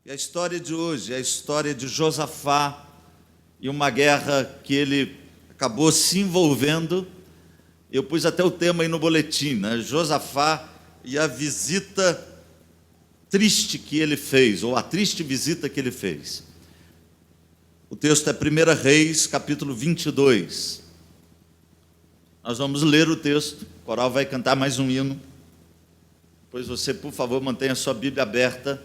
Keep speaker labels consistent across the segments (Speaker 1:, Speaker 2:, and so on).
Speaker 1: E a história de hoje é a história de Josafá e uma guerra que ele acabou se envolvendo. Eu pus até o tema aí no boletim, né? Josafá e a visita triste que ele fez, ou a triste visita que ele fez. O texto é 1 Reis, capítulo 22. Nós vamos ler o texto, o coral vai cantar mais um hino. Pois você, por favor, mantenha a sua Bíblia aberta.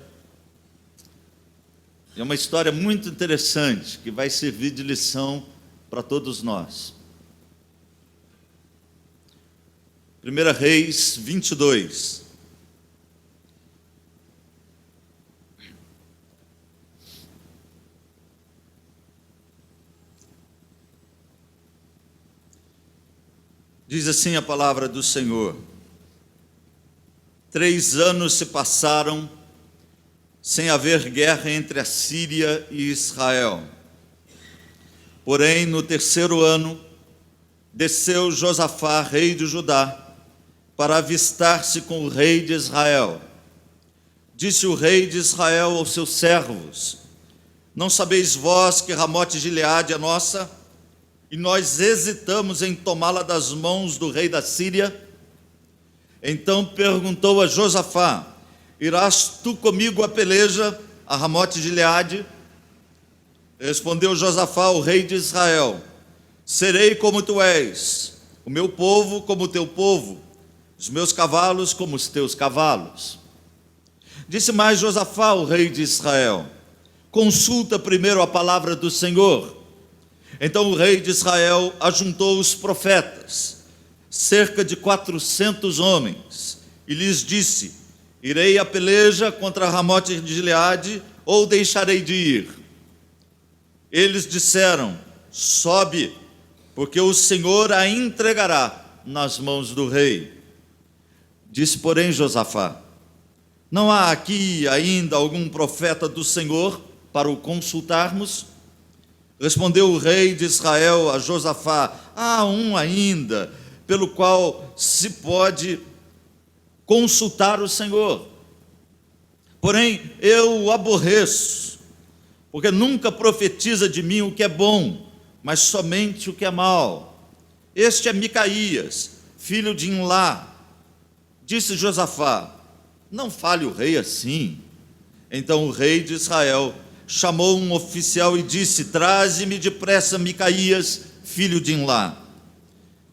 Speaker 1: É uma história muito interessante, que vai servir de lição para todos nós. 1 Reis 22. Diz assim a palavra do Senhor: 3 anos se passaram sem haver guerra entre a Síria e Israel. Porém, no 3º ano, desceu Josafá, rei de Judá, para avistar-se com o rei de Israel. Disse o rei de Israel aos seus servos: não sabeis vós que Ramote Gileade é nossa, e nós hesitamos em tomá-la das mãos do rei da Síria? Então perguntou a Josafá: irás tu comigo a peleja a Ramote Gileade? Respondeu Josafá ao rei de Israel: serei como tu és, o meu povo como o teu povo, os meus cavalos como os teus cavalos. Disse mais Josafá ao rei de Israel: consulta primeiro a palavra do Senhor. Então o rei de Israel ajuntou os profetas, cerca de 400 homens, e lhes disse: irei à peleja contra Ramote de Gileade, ou deixarei de ir? Eles disseram: sobe, porque o Senhor a entregará nas mãos do rei. Disse, porém, Josafá: não há aqui ainda algum profeta do Senhor para o consultarmos? Respondeu o rei de Israel a Josafá: há um ainda, pelo qual se pode consultar o Senhor. Porém, eu o aborreço, porque nunca profetiza de mim o que é bom, mas somente o que é mal. Este é Micaías, filho de Imlá. Disse Josafá: não fale o rei assim. Então o rei de Israel chamou um oficial e disse: traze-me depressa Micaías, filho de Imlá.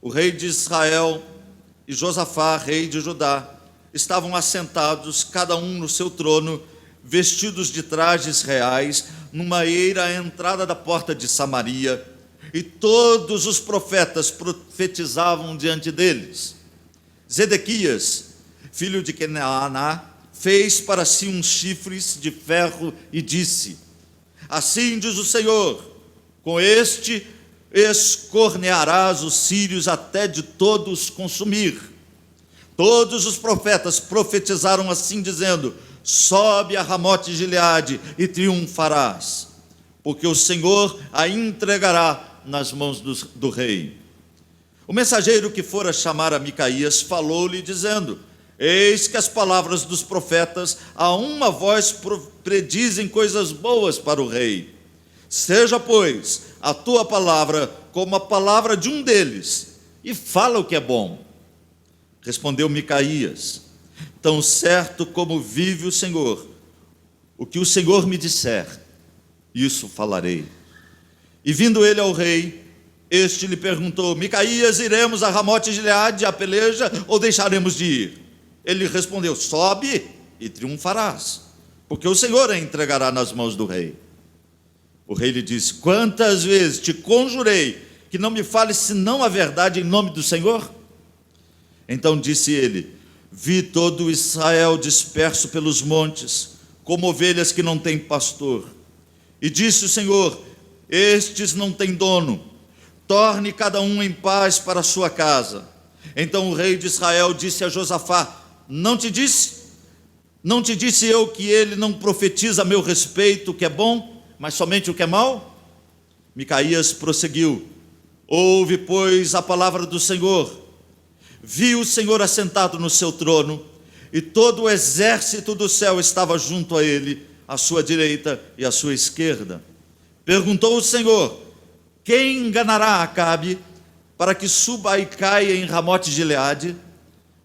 Speaker 1: O rei de Israel e Josafá, rei de Judá, estavam assentados, cada um no seu trono, vestidos de trajes reais, numa eira à entrada da porta de Samaria, e todos os profetas profetizavam diante deles. Zedequias, filho de Kenaana, fez para si uns chifres de ferro e disse: assim diz o Senhor, com este escornearás os sírios até de todos consumir. Todos os profetas profetizaram assim, dizendo: sobe a Ramote Gileade e triunfarás, porque o Senhor a entregará nas mãos do rei. O mensageiro que fora chamar a Micaías falou-lhe, dizendo: eis que as palavras dos profetas a uma voz predizem coisas boas para o rei. Seja, pois, a tua palavra como a palavra de um deles, e fala o que é bom. Respondeu Micaías: tão certo como vive o Senhor, o que o Senhor me disser, isso falarei. E vindo ele ao rei, este lhe perguntou: Micaías, iremos a Ramote Gileade a peleja, ou deixaremos de ir? Ele respondeu: sobe e triunfarás, porque o Senhor a entregará nas mãos do rei. O rei lhe disse: quantas vezes te conjurei que não me fales senão a verdade em nome do Senhor? Então disse ele: vi todo Israel disperso pelos montes, como ovelhas que não têm pastor. E disse o Senhor: estes não têm dono, torne cada um em paz para a sua casa. Então o rei de Israel disse a Josafá: não te disse eu que ele não profetiza a meu respeito o que é bom, mas somente o que é mal? Micaías prosseguiu: ouve, pois, a palavra do Senhor. Vi o Senhor assentado no seu trono, e todo o exército do céu estava junto a ele, à sua direita e à sua esquerda. Perguntou o Senhor: quem enganará Acabe para que suba e caia em Ramote-Gileade?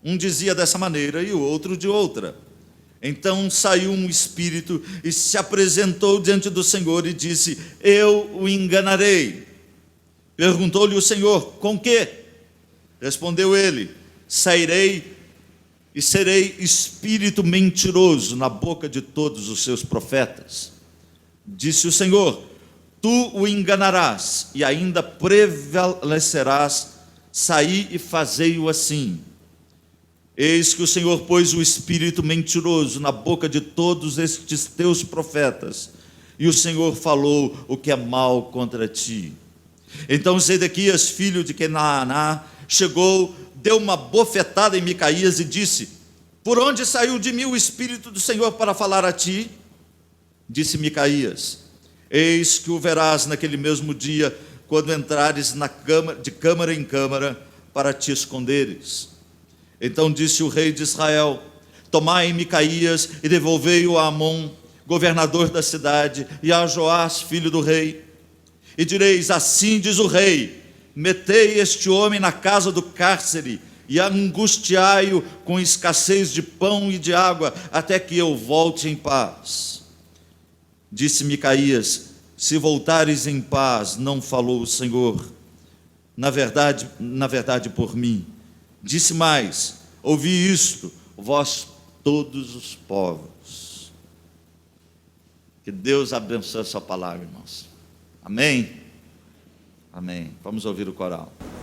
Speaker 1: Um dizia dessa maneira e o outro de outra. Então saiu um espírito e se apresentou diante do Senhor e disse: eu o enganarei. Perguntou-lhe o Senhor: com quê? Respondeu ele: sairei e serei espírito mentiroso na boca de todos os seus profetas. Disse o Senhor: tu o enganarás e ainda prevalecerás. Saí e fazei-o assim. Eis que o Senhor pôs o espírito mentiroso na boca de todos estes teus profetas, e o Senhor falou o que é mal contra ti. Então Zedequias, filho de Kenaaná, chegou, deu uma bofetada em Micaías e disse: por onde saiu de mim o espírito do Senhor para falar a ti? Disse Micaías: eis que o verás naquele mesmo dia, quando entrares de câmara em câmara, para te esconderes. Então disse o rei de Israel: tomai Micaías e devolvei-o a Amon, governador da cidade, e a Joás, filho do rei. E direis: assim diz o rei: metei este homem na casa do cárcere e angustiai-o com escassez de pão e de água, até que eu volte em paz. Disse Micaías: se voltares em paz, não falou o Senhor, na verdade por mim. Disse mais: ouvi isto, vós todos os povos. Que Deus abençoe a sua palavra, irmãos. Amém? Amém. Vamos ouvir o coral.
Speaker 2: Amen.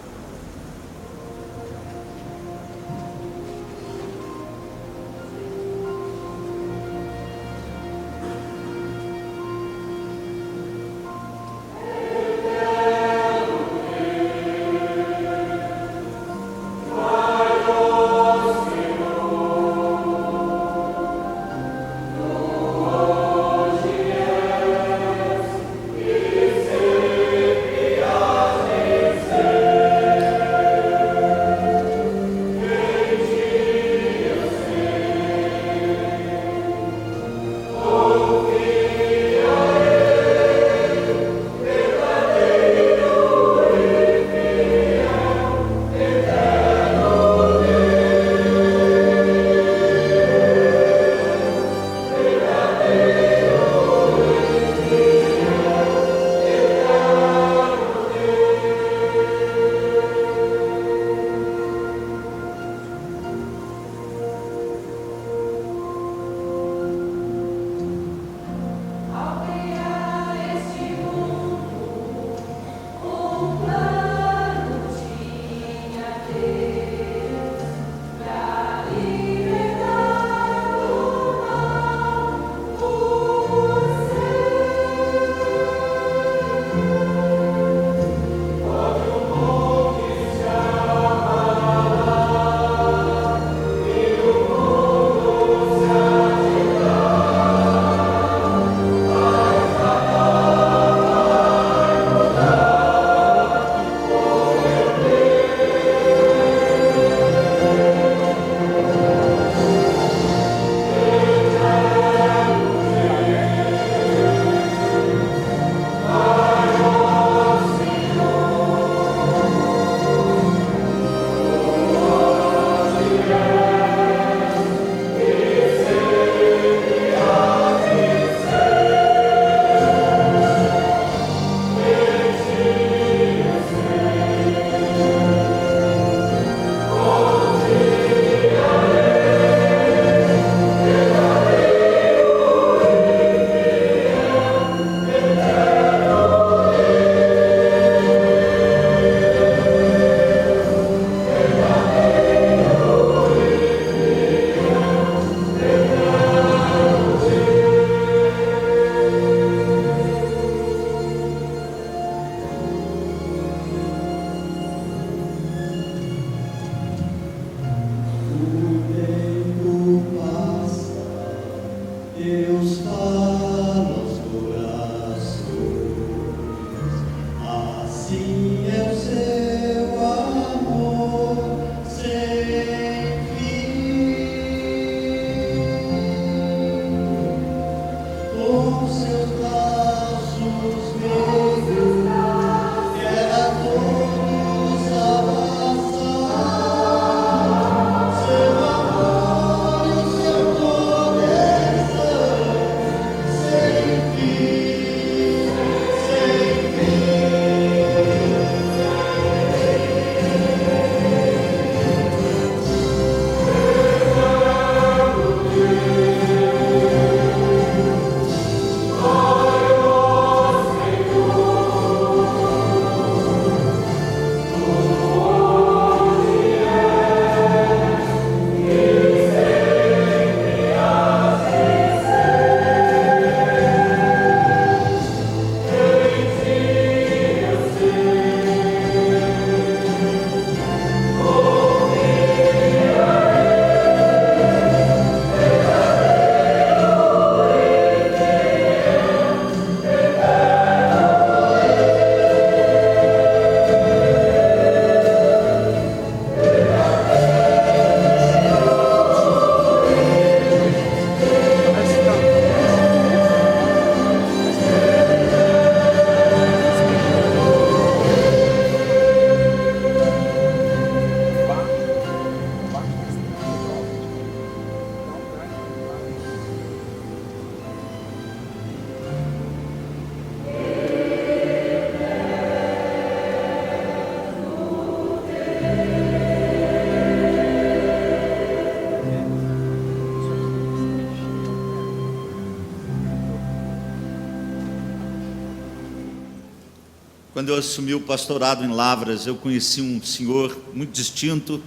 Speaker 1: Quando eu assumi o pastorado em Lavras, eu conheci um senhor muito distinto,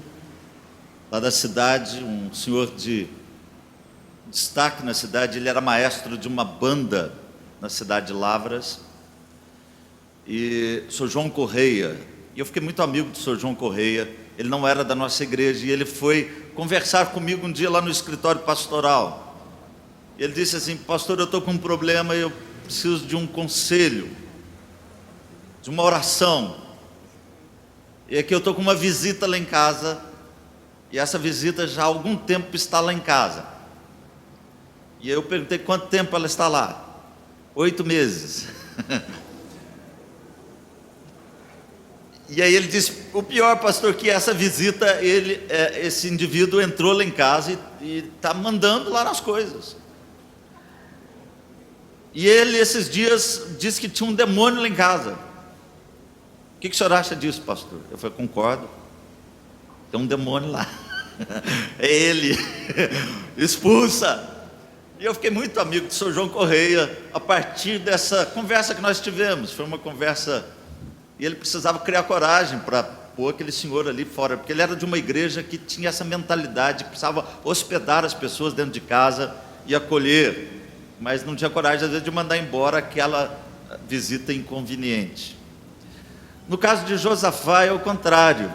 Speaker 1: lá da cidade, um senhor de destaque na cidade. Ele era maestro de uma banda na cidade de Lavras, e Sr. João Correia. E eu fiquei muito amigo do Sr. João Correia. Ele não era da nossa igreja, e ele foi conversar comigo um dia lá no escritório pastoral. E ele disse assim: pastor, eu estou com um problema e eu preciso de um conselho, de uma oração. E aqui eu estou com uma visita lá em casa, e essa visita já há algum tempo está lá em casa. E eu perguntei quanto tempo ela está lá. 8 meses. E aí ele disse: o pior, pastor, que essa visita, esse indivíduo entrou lá em casa e está mandando lá nas coisas. E ele, esses dias, disse que tinha um demônio lá em casa. O que o senhor acha disso, pastor? Eu falei: concordo, tem um demônio lá. É ele. Expulsa. E eu fiquei muito amigo do Sr. João Correia a partir dessa conversa que nós tivemos. Foi uma conversa, e ele precisava criar coragem para pôr aquele senhor ali fora, porque ele era de uma igreja que tinha essa mentalidade, que precisava hospedar as pessoas dentro de casa e acolher, mas não tinha coragem, às vezes, de mandar embora aquela visita inconveniente. No caso de Josafá é o contrário.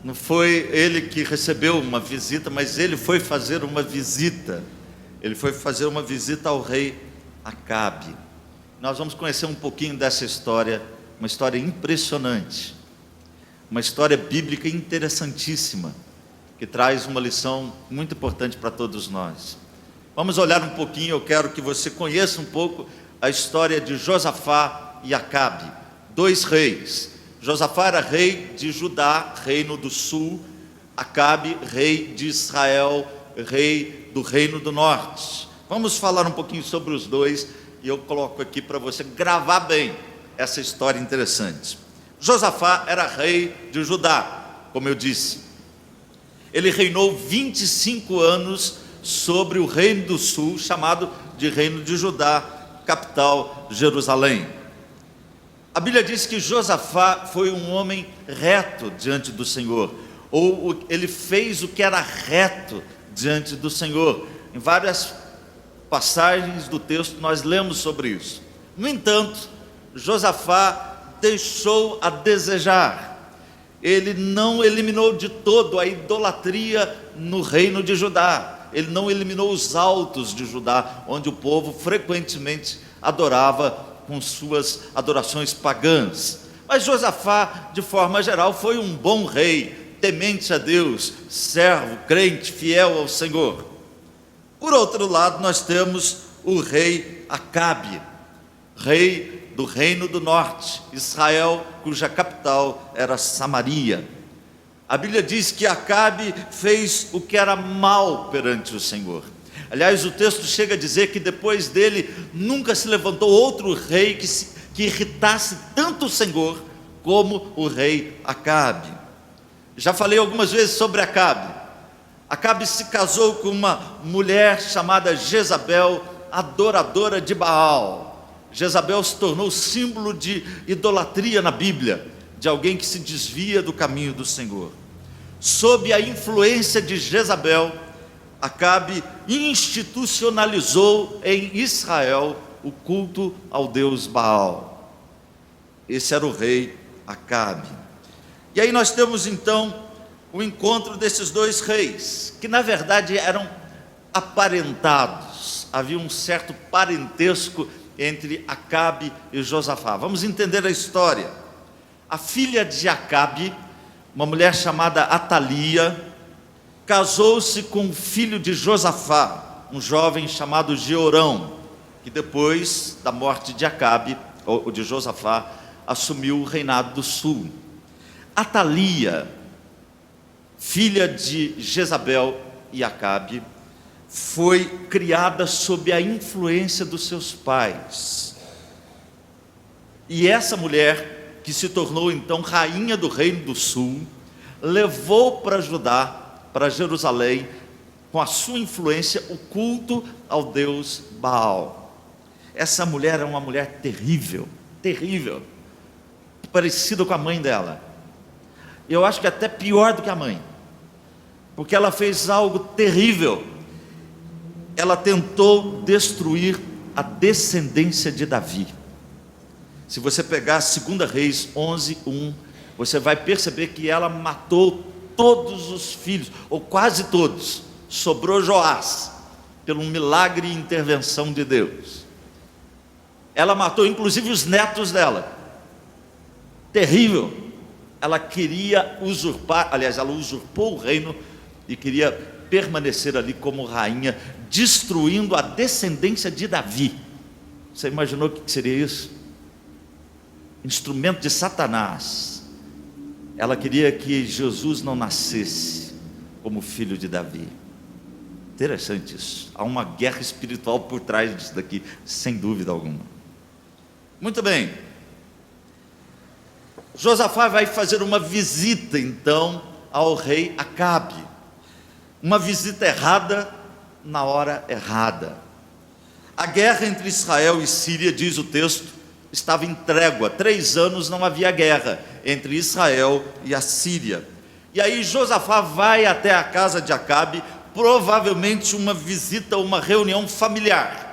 Speaker 1: Não foi ele que recebeu uma visita, mas ele foi fazer uma visita. Ele foi fazer uma visita ao rei Acabe. Nós vamos conhecer um pouquinho dessa história, uma história impressionante, uma história bíblica interessantíssima, que traz uma lição muito importante para todos nós. Vamos olhar um pouquinho. Eu quero que você conheça um pouco a história de Josafá e Acabe, 2 reis. Josafá era rei de Judá, reino do sul. Acabe, rei de Israel, rei do reino do norte. Vamos falar um pouquinho sobre os dois, e eu coloco aqui para você gravar bem essa história interessante. Josafá era rei de Judá, como eu disse. Ele reinou 25 anos sobre o reino do sul, chamado de reino de Judá, capital Jerusalém. A Bíblia diz que Josafá foi um homem reto diante do Senhor, ou ele fez o que era reto diante do Senhor. Em várias passagens do texto nós lemos sobre isso. No entanto, Josafá deixou a desejar. Ele não eliminou de todo a idolatria no reino de Judá. Ele não eliminou os altos de Judá, onde o povo frequentemente adorava com suas adorações pagãs. Mas Josafá, de forma geral, foi um bom rei, temente a Deus, servo, crente, fiel ao Senhor. Por outro lado, nós temos o rei Acabe, rei do reino do norte, Israel, cuja capital era Samaria. A Bíblia diz que Acabe fez o que era mal perante o Senhor. Aliás, o texto chega a dizer que depois dele nunca se levantou outro rei que irritasse tanto o Senhor como o rei Acabe. Já falei algumas vezes sobre Acabe. Acabe se casou com uma mulher chamada Jezabel, adoradora de Baal. Jezabel se tornou símbolo de idolatria na Bíblia, de alguém que se desvia do caminho do Senhor. Sob a influência de Jezabel, Acabe institucionalizou em Israel o culto ao deus Baal. Esse era o rei Acabe. E aí nós temos então o encontro desses dois reis, que na verdade eram aparentados. Havia um certo parentesco entre Acabe e Josafá. Vamos entender a história. A filha de Acabe, uma mulher chamada Atalia, casou-se com o filho de Josafá, um jovem chamado Jeorão, que depois da morte de Acabe, ou de Josafá, assumiu o reinado do sul. Atalia, filha de Jezabel e Acabe, foi criada sob a influência dos seus pais. E essa mulher, que se tornou então rainha do reino do sul, levou para Judá, para Jerusalém, com a sua influência, o culto ao deus Baal. Essa mulher é uma mulher terrível, terrível, parecida com a mãe dela. Eu acho que até pior do que a mãe, porque ela fez algo terrível. Ela tentou destruir a descendência de Davi. Se você pegar 2 Reis 11:1, você vai perceber que ela matou todos os filhos, ou quase todos. Sobrou Joás, pelo milagre e intervenção de Deus. Ela matou inclusive os netos dela. Terrível. Ela queria usurpar, aliás, ela usurpou o reino e queria permanecer ali como rainha, destruindo a descendência de Davi. Você imaginou o que seria isso? Instrumento de Satanás. Ela queria que Jesus não nascesse como filho de Davi. Interessante isso. Há uma guerra espiritual por trás disso daqui, sem dúvida alguma. Muito bem. Josafá vai fazer uma visita então ao rei Acabe. Uma visita errada na hora errada. A guerra entre Israel e Síria, diz o texto, estava em trégua. 3 anos não havia guerra entre Israel e a Síria. E aí Josafá vai até a casa de Acabe, provavelmente uma visita, uma reunião familiar.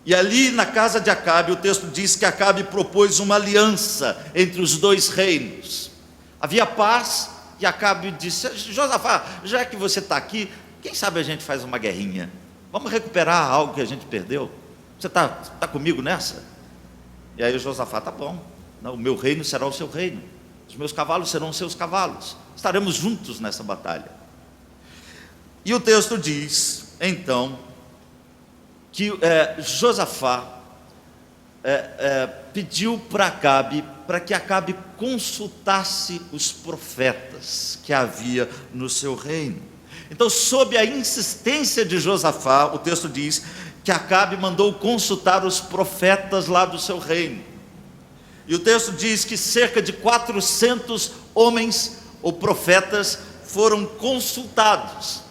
Speaker 1: E ali na casa de Acabe, o texto diz que Acabe propôs uma aliança entre os dois reinos. Havia paz, e Acabe disse: Josafá, já que você está aqui, quem sabe a gente faz uma guerrinha? Vamos recuperar algo que a gente perdeu? Você está comigo nessa? E aí Josafá: tá bom, o meu reino será o seu reino, os meus cavalos serão os seus cavalos, estaremos juntos nessa batalha. E o texto diz então que Josafá pediu para Acabe, para que Acabe consultasse os profetas que havia no seu reino. Então, sob a insistência de Josafá, o texto diz que Acabe mandou consultar os profetas lá do seu reino. E o texto diz que cerca de 400 homens ou profetas foram consultados.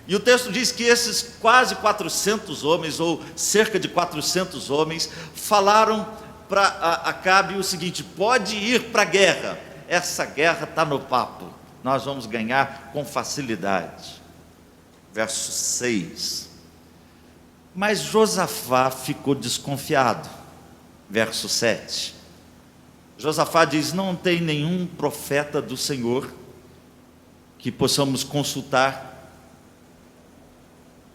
Speaker 1: E o texto diz que esses quase 400 homens, ou cerca de 400 homens, falaram para Acabe o seguinte: pode ir para a guerra, essa guerra está no papo, nós vamos ganhar com facilidade. Verso 6. Mas Josafá ficou desconfiado. Verso 7. Josafá diz: não tem nenhum profeta do Senhor que possamos consultar.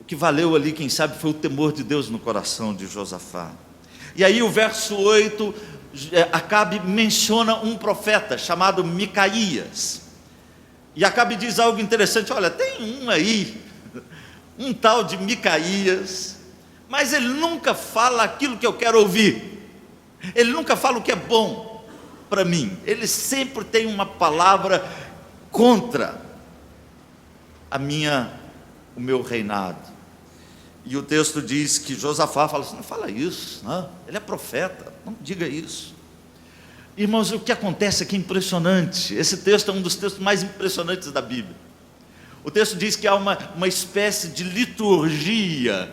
Speaker 1: O que valeu ali, quem sabe, foi o temor de Deus no coração de Josafá. E aí o verso 8, Acabe menciona um profeta chamado Micaías. E Acabe diz algo interessante: olha, tem um aí, um tal de Micaías, mas ele nunca fala aquilo que eu quero ouvir, ele nunca fala o que é bom para mim, ele sempre tem uma palavra contra o meu reinado. E o texto diz que Josafá fala assim: não fala isso, não, ele é profeta, não diga isso. Irmãos, o que acontece aqui é impressionante. Esse texto é um dos textos mais impressionantes da Bíblia. O texto diz que há uma espécie de liturgia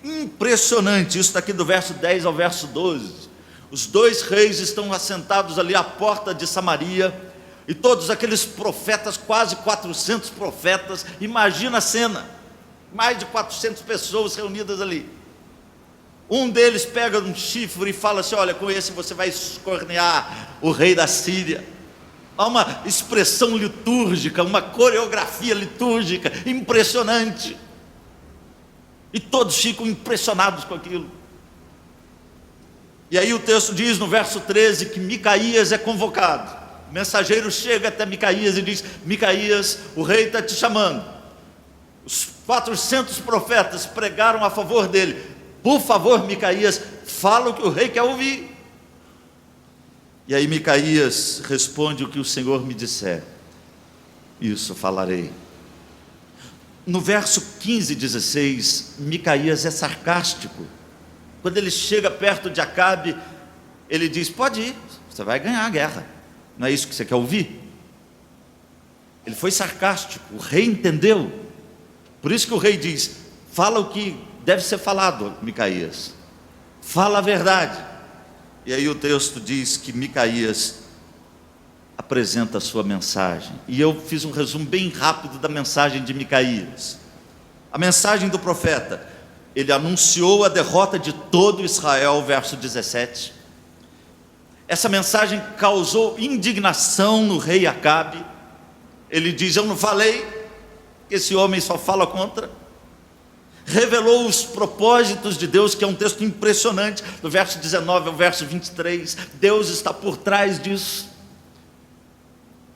Speaker 1: impressionante. Isso está aqui do verso 10 ao verso 12. Os dois reis estão assentados ali à porta de Samaria, e todos aqueles profetas, quase 400 profetas, imagina a cena, mais de 400 pessoas reunidas ali. Um deles pega um chifre e fala assim: olha, com esse você vai escornear o rei da Síria. Há uma expressão litúrgica, uma coreografia litúrgica impressionante, e todos ficam impressionados com aquilo. E aí o texto diz no verso 13 que Micaías é convocado. O mensageiro chega até Micaías e diz: Micaías, o rei está te chamando. Os 400 profetas pregaram a favor dele. Por favor, Micaías, fala o que o rei quer ouvir. E aí Micaías responde: o que o Senhor me disser, isso falarei. No verso 15 e 16, Micaías é sarcástico. Quando ele chega perto de Acabe, ele diz: pode ir, você vai ganhar a guerra. Não é isso que você quer ouvir? Ele foi sarcástico, o rei entendeu. Por isso que o rei diz: fala o que deve ser falado, Micaías, fala a verdade. E aí o texto diz que Micaías apresenta a sua mensagem. E eu fiz um resumo bem rápido da mensagem de Micaías. A mensagem do profeta: ele anunciou a derrota de todo Israel, verso 17. Essa mensagem causou indignação no rei Acabe. Ele diz: eu não falei que esse homem só fala contra? Revelou os propósitos de Deus, que é um texto impressionante, do verso 19 ao verso 23, Deus está por trás disso.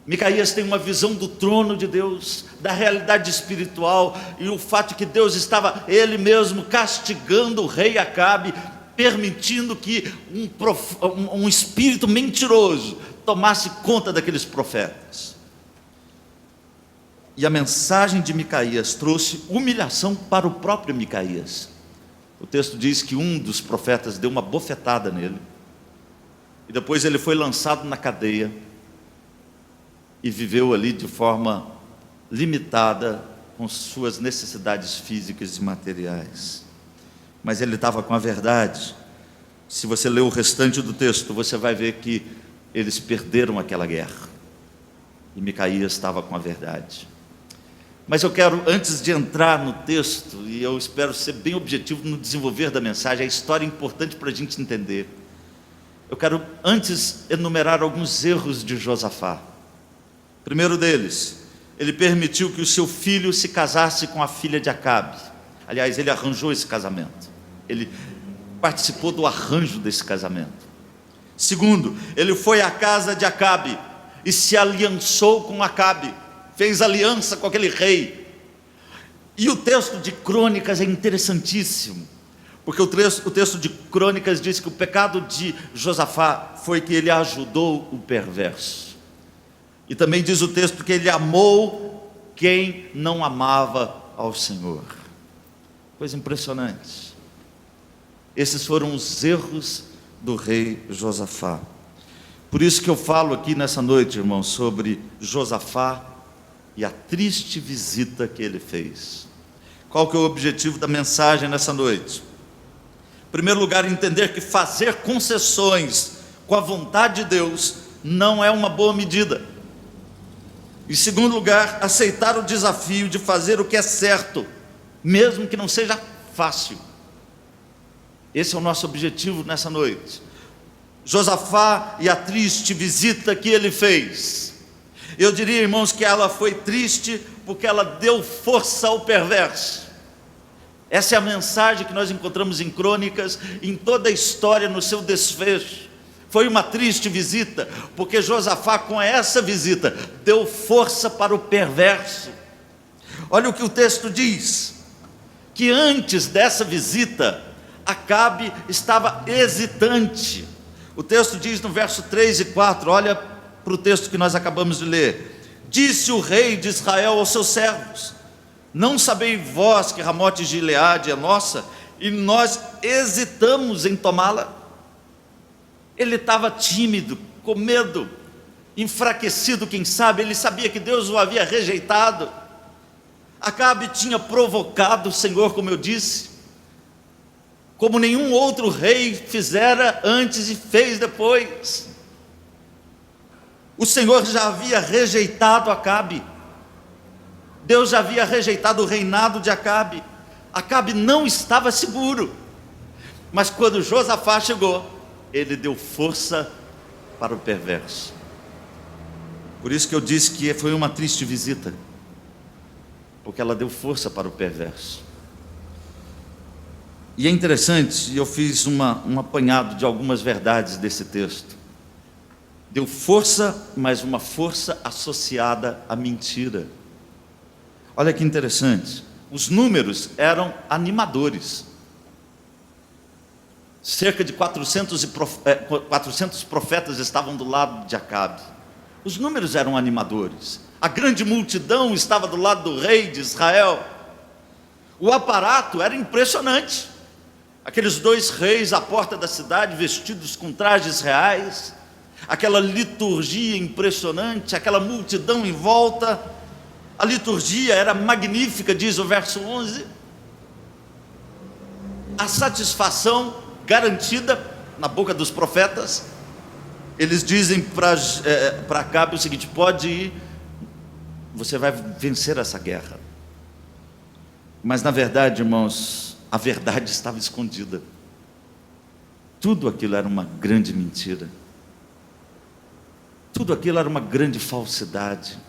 Speaker 1: Micaías tem uma visão do trono de Deus, da realidade espiritual, e o fato que Deus estava ele mesmo castigando o rei Acabe, permitindo que um espírito mentiroso tomasse conta daqueles profetas. E a mensagem de Micaías trouxe humilhação para o próprio Micaías. O texto diz que um dos profetas deu uma bofetada nele, e depois ele foi lançado na cadeia, e viveu ali de forma limitada, com suas necessidades físicas e materiais. Mas ele estava com a verdade. Se você ler o restante do texto, você vai ver que eles perderam aquela guerra, e Micaías estava com a verdade. Mas eu quero, antes de entrar no texto, e eu espero ser bem objetivo no desenvolver da mensagem, a história é importante para a gente entender. Eu quero antes enumerar alguns erros de Josafá. Primeiro deles, ele permitiu que o seu filho se casasse com a filha de Acabe. Aliás, ele arranjou esse casamento, ele participou do arranjo desse casamento. Segundo, ele foi à casa de Acabe e se aliançou com Acabe, fez aliança com aquele rei. E o texto de Crônicas é interessantíssimo, porque o texto de Crônicas diz que o pecado de Josafá foi que ele ajudou o perverso. E também diz o texto que ele amou quem não amava ao Senhor. Coisa impressionante. Esses foram os erros do rei Josafá. Por isso que eu falo aqui nessa noite, irmãos, sobre Josafá e a triste visita que ele fez. Qual que é o objetivo da mensagem nessa noite? Em primeiro lugar, entender que fazer concessões com a vontade de Deus não é uma boa medida. Em segundo lugar, aceitar o desafio de fazer o que é certo, mesmo que não seja fácil. Esse é o nosso objetivo nessa noite. Josafá e a triste visita que ele fez. Eu diria, irmãos, que ela foi triste porque ela deu força ao perverso. Essa é a mensagem que nós encontramos em Crônicas, em toda a história, no seu desfecho. Foi uma triste visita, porque Josafá, com essa visita, deu força para o perverso. Olha o que o texto diz, que antes dessa visita, Acabe estava hesitante. O texto diz no verso 3 e 4, olha para o texto que nós acabamos de ler. Disse o rei de Israel aos seus servos: não sabeis vós que Ramote de Gileade é nossa, e nós hesitamos em tomá-la? Ele estava tímido, com medo, enfraquecido, quem sabe, ele sabia que Deus o havia rejeitado. Acabe tinha provocado o Senhor, como eu disse, como nenhum outro rei fizera antes e fez depois. O Senhor já havia rejeitado Acabe, Deus já havia rejeitado o reinado de Acabe. Acabe não estava seguro, mas quando Josafá chegou, ele deu força para o perverso. Por isso que eu disse que foi uma triste visita, porque ela deu força para o perverso. E é interessante, eu fiz um apanhado de algumas verdades desse texto. Deu força, mas uma força associada à mentira. Olha que interessante, os números eram animadores. Cerca de 400 profetas estavam do lado de Acabe. Os números eram animadores. A grande multidão estava do lado do rei de Israel. O aparato era impressionante. Aqueles dois reis à porta da cidade, vestidos com trajes reais, aquela liturgia impressionante, aquela multidão em volta. A liturgia era magnífica, diz o verso 11. A satisfação garantida na boca dos profetas. Eles dizem para Acabe o seguinte: pode ir, você vai vencer essa guerra. Mas na verdade, irmãos, a verdade estava escondida. Tudo aquilo era uma grande mentira. Tudo aquilo era uma grande falsidade.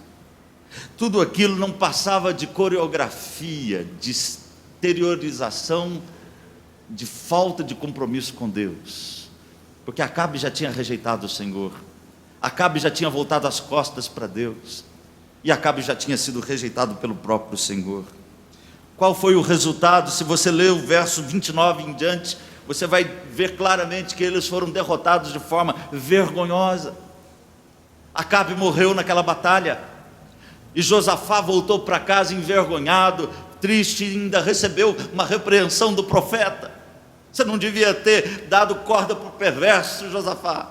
Speaker 1: Tudo aquilo não passava de coreografia, de exteriorização, de falta de compromisso com Deus. Porque Acabe já tinha rejeitado o Senhor, Acabe já tinha voltado as costas para Deus, e Acabe já tinha sido rejeitado pelo próprio Senhor. Qual foi o resultado? Se você ler o verso 29 em diante, você vai ver claramente que eles foram derrotados de forma vergonhosa. Acabe morreu naquela batalha, e Josafá voltou para casa envergonhado, triste, e ainda recebeu uma repreensão do profeta. Você não devia ter dado corda para o perverso, Josafá.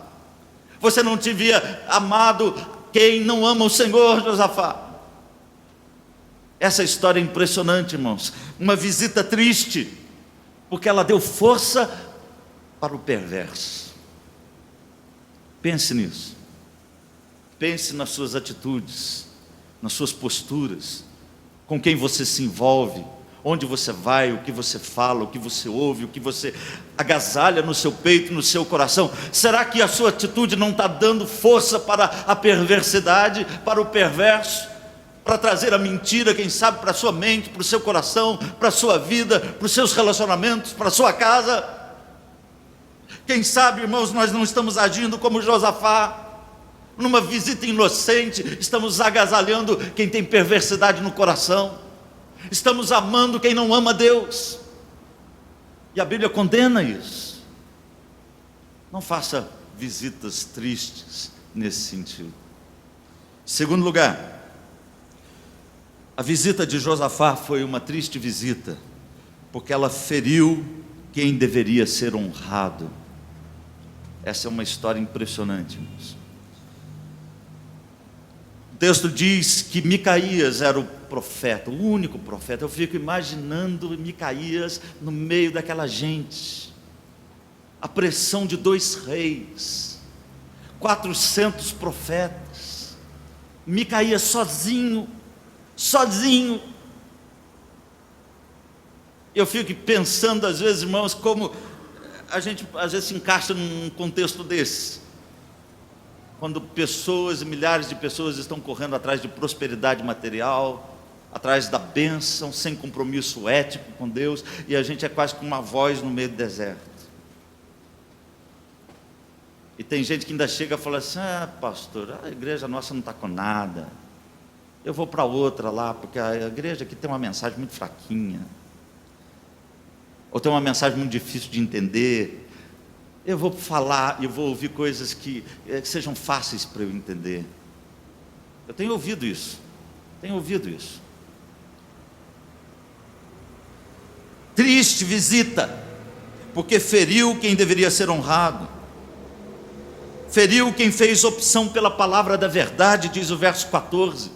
Speaker 1: Você não devia amado quem não ama o Senhor, Josafá. Essa história é impressionante, irmãos. Uma visita triste, porque ela deu força para o perverso. Pense nisso. Pense nas suas atitudes, nas suas posturas, com quem você se envolve, onde você vai, o que você fala, o que você ouve, o que você agasalha no seu peito, no seu coração. Será que a sua atitude não está dando força para a perversidade, para o perverso, para trazer a mentira, quem sabe, para a sua mente, para o seu coração, para a sua vida, para os seus relacionamentos, para a sua casa? Quem sabe, irmãos, nós não estamos agindo como Josafá, numa visita inocente, estamos agasalhando quem tem perversidade no coração, estamos amando quem não ama Deus, e a Bíblia condena isso. Não faça visitas tristes nesse sentido. Segundo lugar, a visita de Josafá foi uma triste visita, porque ela feriu quem deveria ser honrado. Essa é uma história impressionante, irmãos. O texto diz que Micaías era o profeta, o único profeta. Eu fico imaginando Micaías no meio daquela gente, a pressão de 2 reis, 400 profetas, Micaías sozinho. Eu fico pensando às vezes, irmãos, como a gente às vezes se encaixa num contexto desse, quando pessoas e milhares de pessoas estão correndo atrás de prosperidade material, atrás da bênção, sem compromisso ético com Deus, e a gente é quase como uma voz no meio do deserto. E tem gente que ainda chega e fala assim: pastor, a igreja nossa não está com nada, eu vou para outra lá, porque a igreja aqui tem uma mensagem muito fraquinha. ou tem uma mensagem muito difícil de entender, eu vou falar, eu vou ouvir coisas que sejam fáceis para eu entender. Eu tenho ouvido isso. Triste visita, porque feriu quem deveria ser honrado, feriu quem fez opção pela palavra da verdade, diz o verso 14.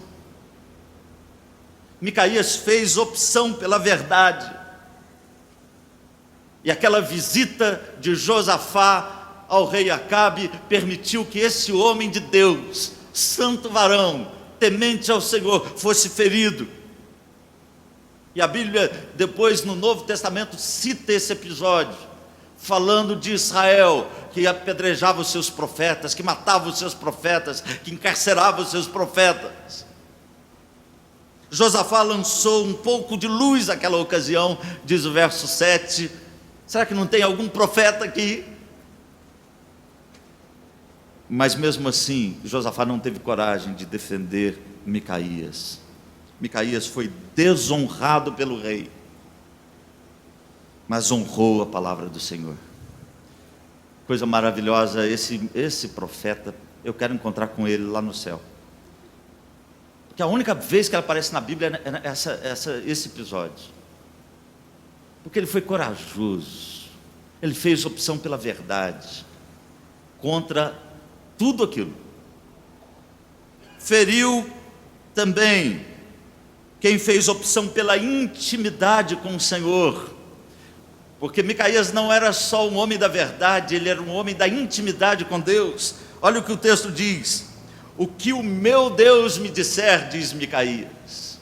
Speaker 1: Micaías fez opção pela verdade, e aquela visita de Josafá ao rei Acabe permitiu que esse homem de Deus, santo varão, temente ao Senhor, fosse ferido. E a Bíblia depois no Novo Testamento cita esse episódio, falando de Israel, que apedrejava os seus profetas, que matava os seus profetas, que encarcerava os seus profetas. Josafá lançou um pouco de luz naquela ocasião, diz o verso 7, será que não tem algum profeta aqui? Mas mesmo assim, Josafá não teve coragem de defender Micaías. Micaías foi desonrado pelo rei, mas honrou a palavra do Senhor. Coisa maravilhosa, esse profeta, eu quero encontrar com ele lá no céu. Porque a única vez que ele aparece na Bíblia é esse episódio. Porque ele foi corajoso, ele fez opção pela verdade, contra tudo aquilo. Feriu também quem fez opção pela intimidade com o Senhor, porque Micaías não era só um homem da verdade, ele era um homem da intimidade com Deus. Olha o que o texto diz: o que o meu Deus me disser, diz Micaías,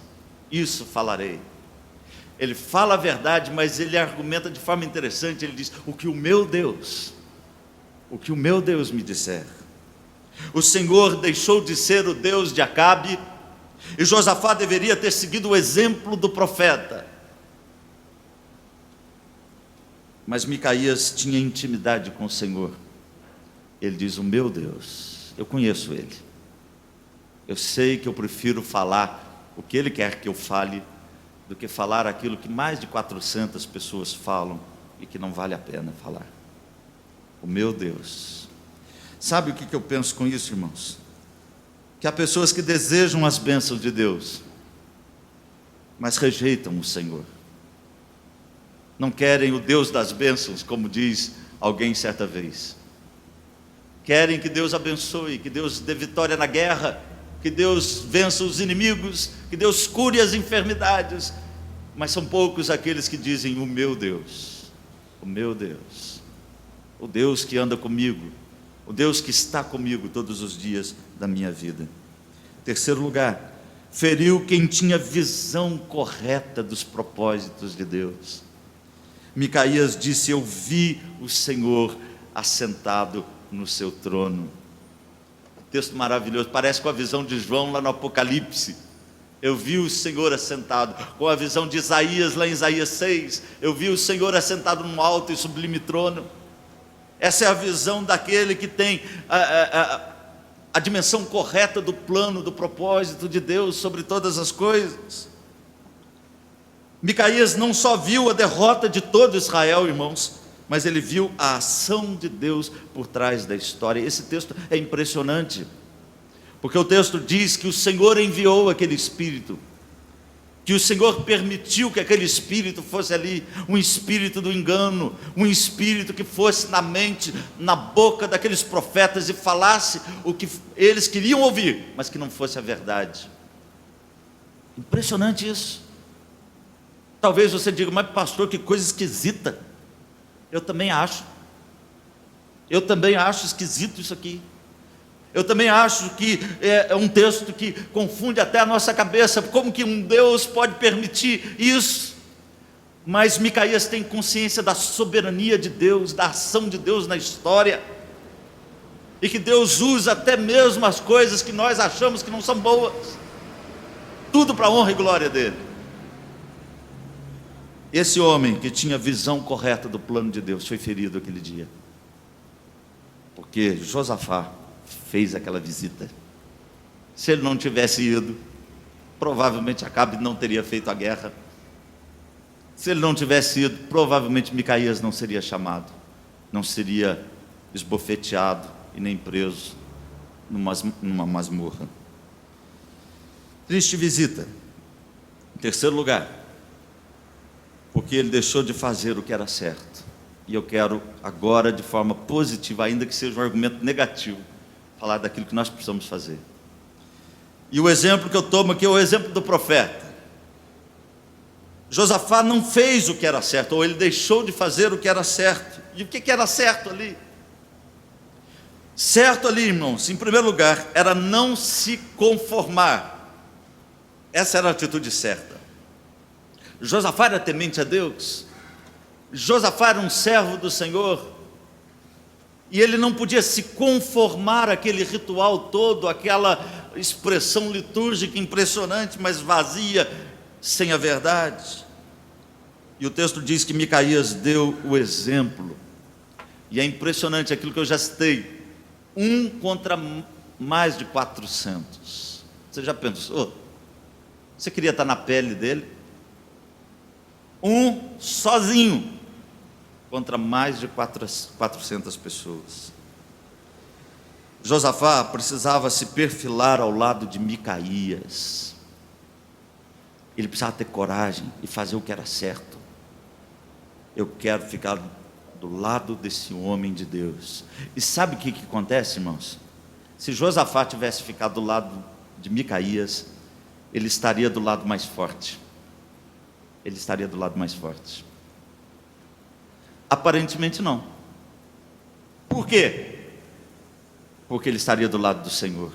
Speaker 1: isso falarei. Ele fala a verdade, mas ele argumenta de forma interessante, ele diz, o que o meu Deus me disser. O Senhor deixou de ser o Deus de Acabe, e Josafá deveria ter seguido o exemplo do profeta. Mas Micaías tinha intimidade com o Senhor. Ele diz, o meu Deus, eu conheço Ele. Eu sei que eu prefiro falar o que Ele quer que eu fale, do que falar aquilo que mais de 400 pessoas falam, e que não vale a pena falar. O meu Deus. Sabe o que eu penso com isso, irmãos? Que há pessoas que desejam as bênçãos de Deus, mas rejeitam o Senhor. Não querem o Deus das bênçãos, como diz alguém certa vez. Querem que Deus abençoe, que Deus dê vitória na guerra, que Deus vença os inimigos, que Deus cure as enfermidades, mas são poucos aqueles que dizem, o meu Deus, o Deus que anda comigo, o Deus que está comigo todos os dias da minha vida. Terceiro lugar, feriu quem tinha visão correta dos propósitos de Deus. Micaías disse, eu vi o Senhor assentado no seu trono. Texto maravilhoso, parece com a visão de João lá no Apocalipse. Eu vi o Senhor assentado, com a visão de Isaías lá em Isaías 6, eu vi o Senhor assentado num alto e sublime trono. Essa é a visão daquele que tem a dimensão correta do plano, do propósito de Deus sobre todas as coisas. Micaías não só viu a derrota de todo Israel, irmãos, mas ele viu a ação de Deus por trás da história. Esse texto é impressionante, porque o texto diz que o Senhor enviou aquele espírito, que o Senhor permitiu que aquele espírito fosse ali, um espírito do engano, um espírito que fosse na mente, na boca daqueles profetas e falasse o que eles queriam ouvir, mas que não fosse a verdade. Impressionante isso. Talvez você diga, mas pastor, que coisa esquisita. Eu também acho esquisito isso aqui. Eu também acho que é um texto que confunde até a nossa cabeça. Como que um Deus pode permitir isso? Mas Micaías tem consciência da soberania de Deus, da ação de Deus na história, e que Deus usa até mesmo as coisas que nós achamos que não são boas, tudo para a honra e glória dele. Esse homem que tinha visão correta do plano de Deus foi ferido aquele dia, porque Josafá fez aquela visita. Se ele não tivesse ido, provavelmente Acabe não teria feito a guerra. Se ele não tivesse ido, provavelmente Micaías não seria chamado, não seria esbofeteado e nem preso numa masmorra. Triste visita. Em terceiro lugar, porque ele deixou de fazer o que era certo. E eu quero agora, de forma positiva, ainda que seja um argumento negativo, falar daquilo que nós precisamos fazer. E o exemplo que eu tomo aqui é o exemplo do profeta. Josafá não fez o que era certo, ou ele deixou de fazer o que era certo. E o que era certo ali? Certo ali, irmãos, em primeiro lugar, era não se conformar. Essa era a atitude certa. Josafá era temente a Deus. Josafá era um servo do Senhor. E ele não podia se conformar àquele ritual todo, aquela expressão litúrgica impressionante, mas vazia, sem a verdade. E o texto diz que Micaías deu o exemplo. E é impressionante aquilo que eu já citei. 1 contra mais de 400. Você já pensou? Você queria estar na pele dele? Sozinho contra mais de 400 pessoas. Josafá precisava se perfilar ao lado de Micaías. Ele precisava ter coragem e fazer o que era certo. Eu quero ficar do lado desse homem de Deus. E sabe o que acontece, irmãos? Se Josafá tivesse ficado do lado de Micaías, ele estaria do lado mais forte. Ele estaria do lado mais forte. Aparentemente não. Por quê? Porque ele estaria do lado do Senhor.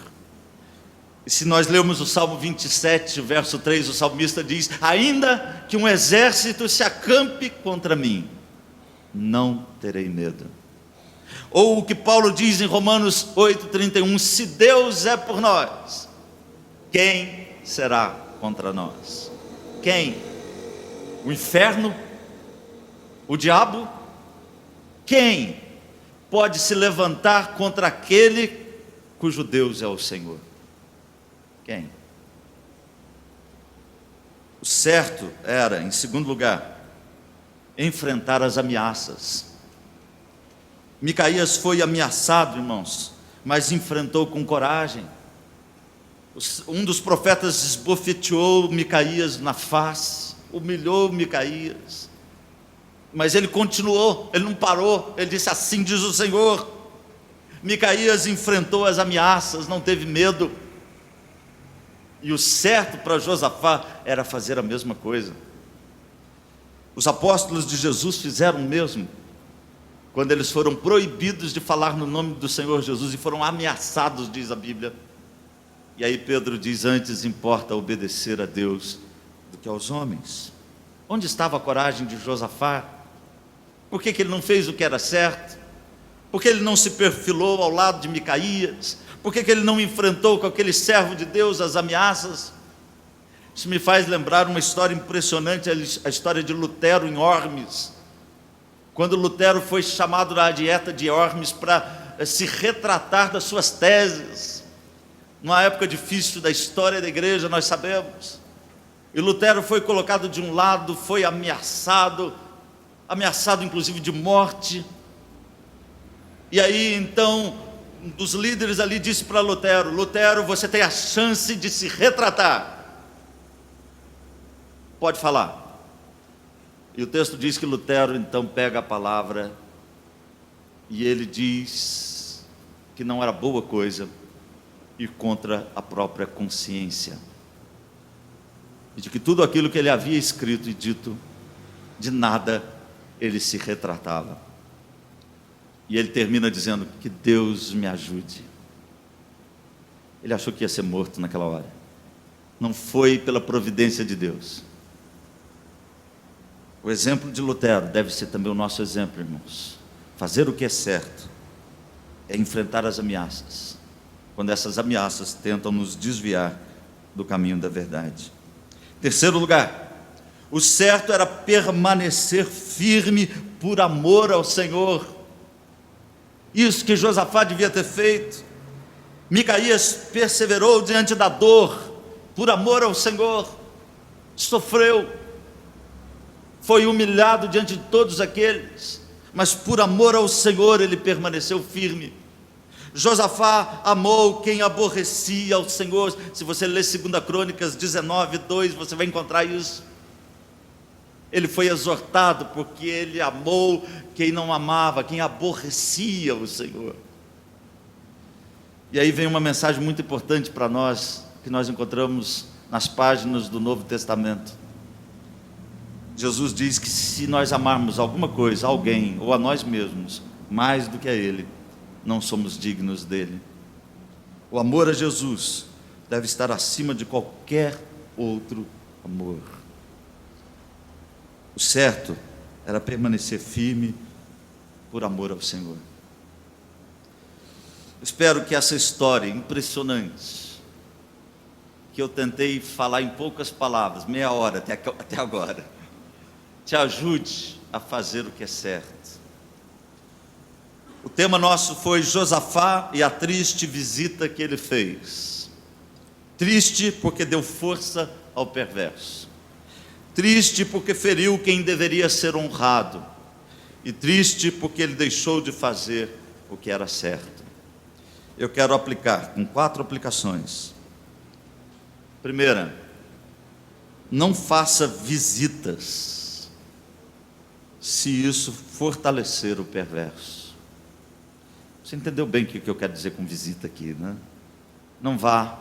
Speaker 1: E se nós lermos o Salmo 27, verso 3, o salmista diz: ainda que um exército se acampe contra mim, não terei medo. Ou o que Paulo diz em Romanos 8,31: se Deus é por nós, quem será contra nós? Quem? O inferno? O diabo? Quem pode se levantar contra aquele cujo Deus é o Senhor? Quem? O certo era, em segundo lugar, enfrentar as ameaças. Micaías foi ameaçado, irmãos, mas enfrentou com coragem. Um dos profetas esbofeteou Micaías na face, humilhou Micaías, mas ele continuou, ele não parou. Ele disse: assim diz o Senhor. Micaías enfrentou as ameaças, não teve medo. E o certo para Josafá era fazer a mesma coisa. Os apóstolos de Jesus fizeram o mesmo, quando eles foram proibidos de falar no nome do Senhor Jesus e foram ameaçados, diz a Bíblia. E aí Pedro diz: antes importa obedecer a Deus do que aos homens. Onde estava a coragem de Josafá? Por que ele não fez o que era certo? Por que ele não se perfilou ao lado de Micaías? Por que ele não enfrentou com aquele servo de Deus as ameaças? Isso me faz lembrar uma história impressionante, a história de Lutero em Worms. Quando Lutero foi chamado à dieta de Worms para se retratar das suas teses, numa época difícil da história da igreja, nós sabemos. E Lutero foi colocado de um lado, foi ameaçado inclusive de morte. E aí então, um dos líderes ali disse para Lutero: Lutero, você tem a chance de se retratar. Pode falar. E o texto diz que Lutero então pega a palavra e ele diz que não era boa coisa ir contra a própria consciência, e de que tudo aquilo que ele havia escrito e dito, de nada ele se retratava. E ele termina dizendo: que Deus me ajude. Ele achou que ia ser morto naquela hora. Não foi pela providência de Deus. O exemplo de Lutero deve ser também o nosso exemplo, irmãos. Fazer o que é certo é enfrentar as ameaças, quando essas ameaças tentam nos desviar do caminho da verdade. Terceiro lugar, o certo era permanecer firme por amor ao Senhor. Isso que Josafá devia ter feito. Micaías perseverou diante da dor, por amor ao Senhor, sofreu, foi humilhado diante de todos aqueles, mas por amor ao Senhor ele permaneceu firme. Josafá amou quem aborrecia ao Senhor. Se você ler 2 Crônicas 19:2, você vai encontrar isso. Ele foi exortado porque ele amou quem não amava, quem aborrecia o Senhor. E aí vem uma mensagem muito importante para nós, que nós encontramos nas páginas do Novo Testamento. Jesus diz que se nós amarmos alguma coisa, alguém ou a nós mesmos, mais do que a Ele, não somos dignos dele. O amor a Jesus deve estar acima de qualquer outro amor. O certo era permanecer firme por amor ao Senhor. Espero que essa história impressionante, que eu tentei falar em poucas palavras, meia hora até agora, te ajude a fazer o que é certo. O tema nosso foi Josafá e a triste visita que ele fez. Triste porque deu força ao perverso. Triste porque feriu quem deveria ser honrado. E triste porque ele deixou de fazer o que era certo. Eu quero aplicar com 4 aplicações. Primeira, não faça visitas se isso fortalecer o perverso. Você entendeu bem o que eu quero dizer com visita aqui, né? Não vá,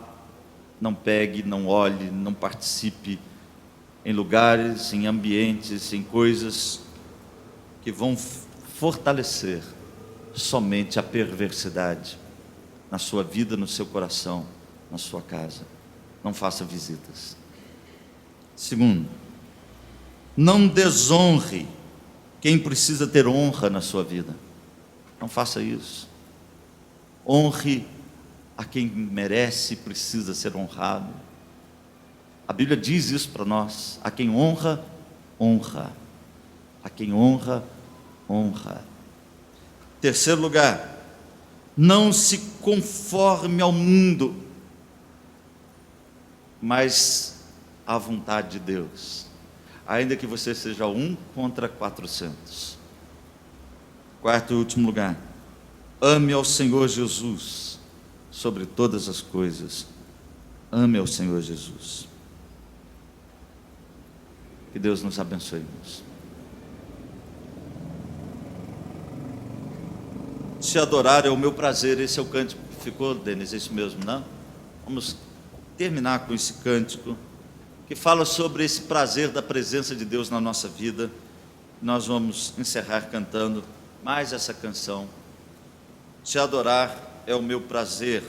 Speaker 1: não pegue, não olhe, não participe em lugares, em ambientes, em coisas que vão fortalecer somente a perversidade na sua vida, no seu coração, na sua casa. Não faça visitas. Segundo, não desonre quem precisa ter honra na sua vida. Não faça isso. Honre a quem merece e precisa ser honrado. A Bíblia diz isso para nós: a quem honra, honra. A quem honra, honra. Terceiro lugar, não se conforme ao mundo, mas à vontade de Deus, ainda que você seja 1 contra 400. Quarto e último lugar, ame ao Senhor Jesus sobre todas as coisas. Ame ao Senhor Jesus. Que Deus nos abençoe, irmãos. Se adorar é o meu prazer. Esse é o cântico que ficou, Denis, é isso mesmo, não? Vamos terminar com esse cântico que fala sobre esse prazer da presença de Deus na nossa vida. Nós vamos encerrar cantando mais essa canção. Se adorar é o meu prazer.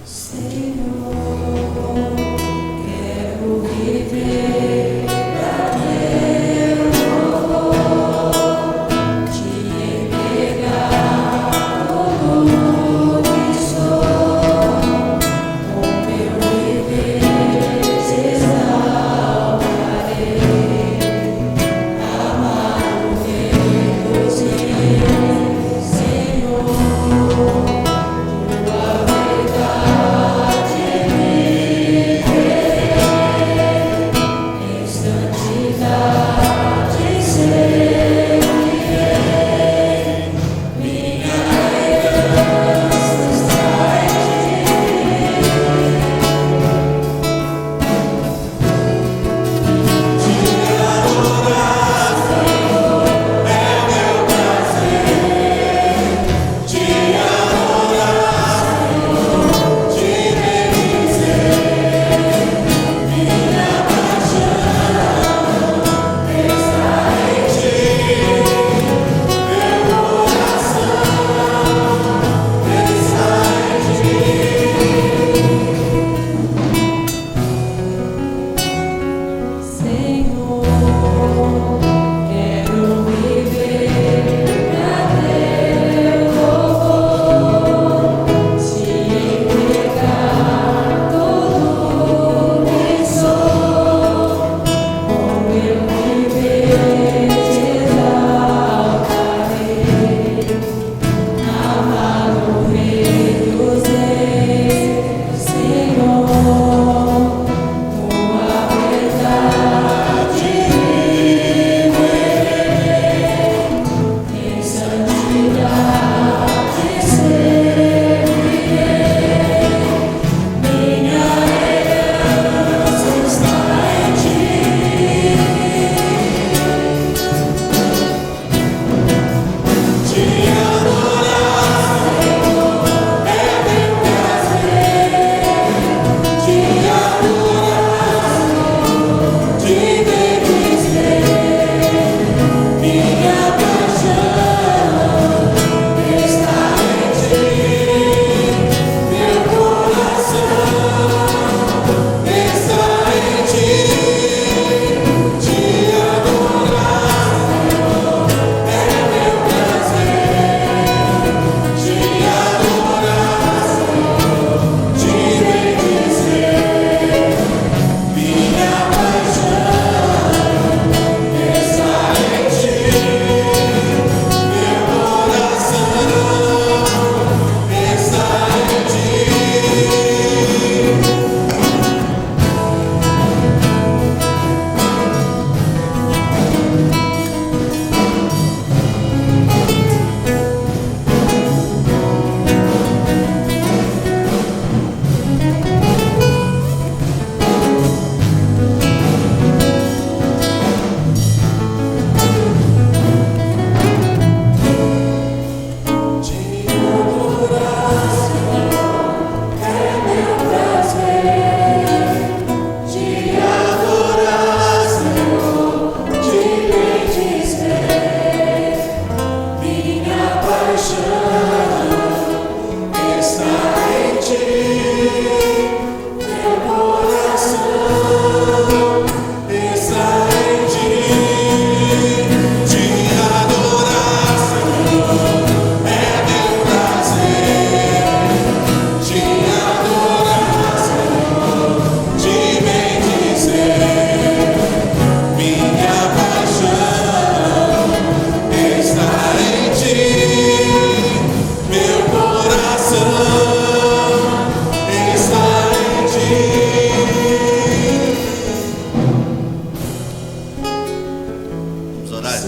Speaker 2: Senhor.
Speaker 1: está em ti. Vamos orar,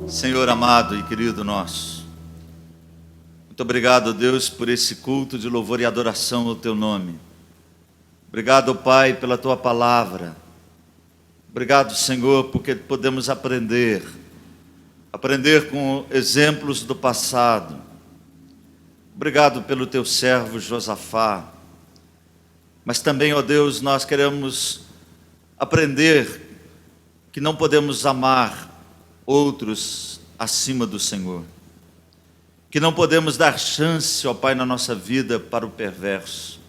Speaker 1: Senhor amado e querido nosso, muito obrigado, Deus, por esse culto de louvor e adoração ao Teu nome. Obrigado, Pai, pela Tua palavra. Obrigado, Senhor, porque podemos aprender com exemplos do passado. Obrigado pelo Teu servo Josafá. Mas também, ó Deus, nós queremos aprender que não podemos amar outros acima do Senhor. Que não podemos dar chance, ó Pai, na nossa vida para o perverso.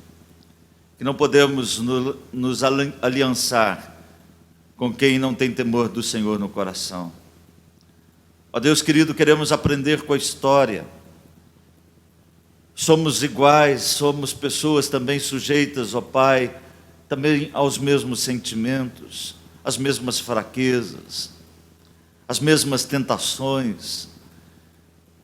Speaker 1: Que não podemos nos aliançar com quem não tem temor do Senhor no coração. Ó Deus querido, queremos aprender com a história. Somos iguais, somos pessoas também sujeitas, ó Pai, também aos mesmos sentimentos, às mesmas fraquezas, às mesmas tentações.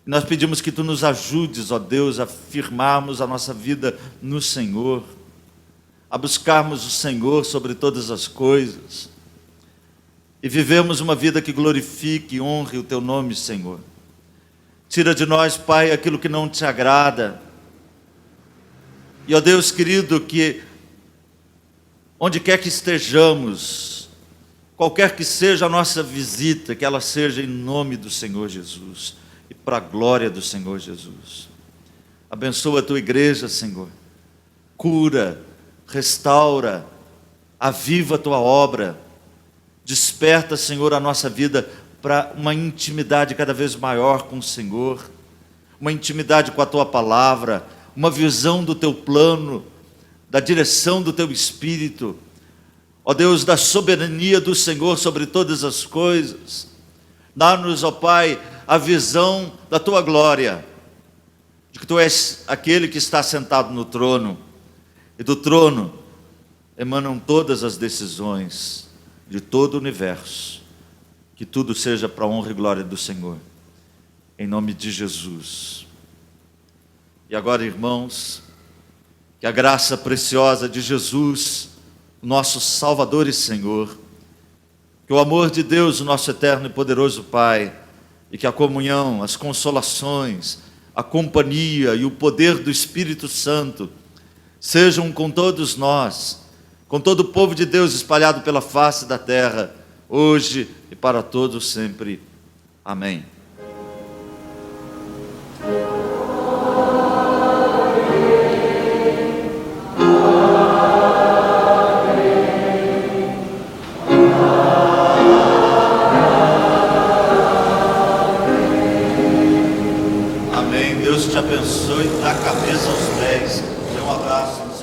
Speaker 1: Nós pedimos que Tu nos ajudes, ó Deus, a firmarmos a nossa vida no Senhor, a buscarmos o Senhor sobre todas as coisas, e vivemos uma vida que glorifique e honre o Teu nome, Senhor. Tira de nós, Pai, aquilo que não Te agrada. E, ó Deus querido, que onde quer que estejamos, qualquer que seja a nossa visita, que ela seja em nome do Senhor Jesus e para a glória do Senhor Jesus. Abençoa a Tua igreja, Senhor. Cura, restaura, aviva a Tua obra. Desperta, Senhor, a nossa vida para uma intimidade cada vez maior com o Senhor, uma intimidade com a Tua palavra, uma visão do Teu plano, da direção do Teu Espírito, ó Deus, da soberania do Senhor sobre todas as coisas. Dá-nos, ó Pai, a visão da Tua glória, de que Tu és aquele que está sentado no trono, e do trono emanam todas as decisões de todo o universo. Que tudo seja para a honra e glória do Senhor, em nome de Jesus. E agora, irmãos, que a graça preciosa de Jesus, nosso Salvador e Senhor, que o amor de Deus, o nosso eterno e poderoso Pai, e que a comunhão, as consolações, a companhia e o poder do Espírito Santo sejam com todos nós, com todo o povo de Deus espalhado pela face da terra, hoje e para todos sempre. Amém. Amém. Deus te abençoe da cabeça aos pés. Dê um abraço.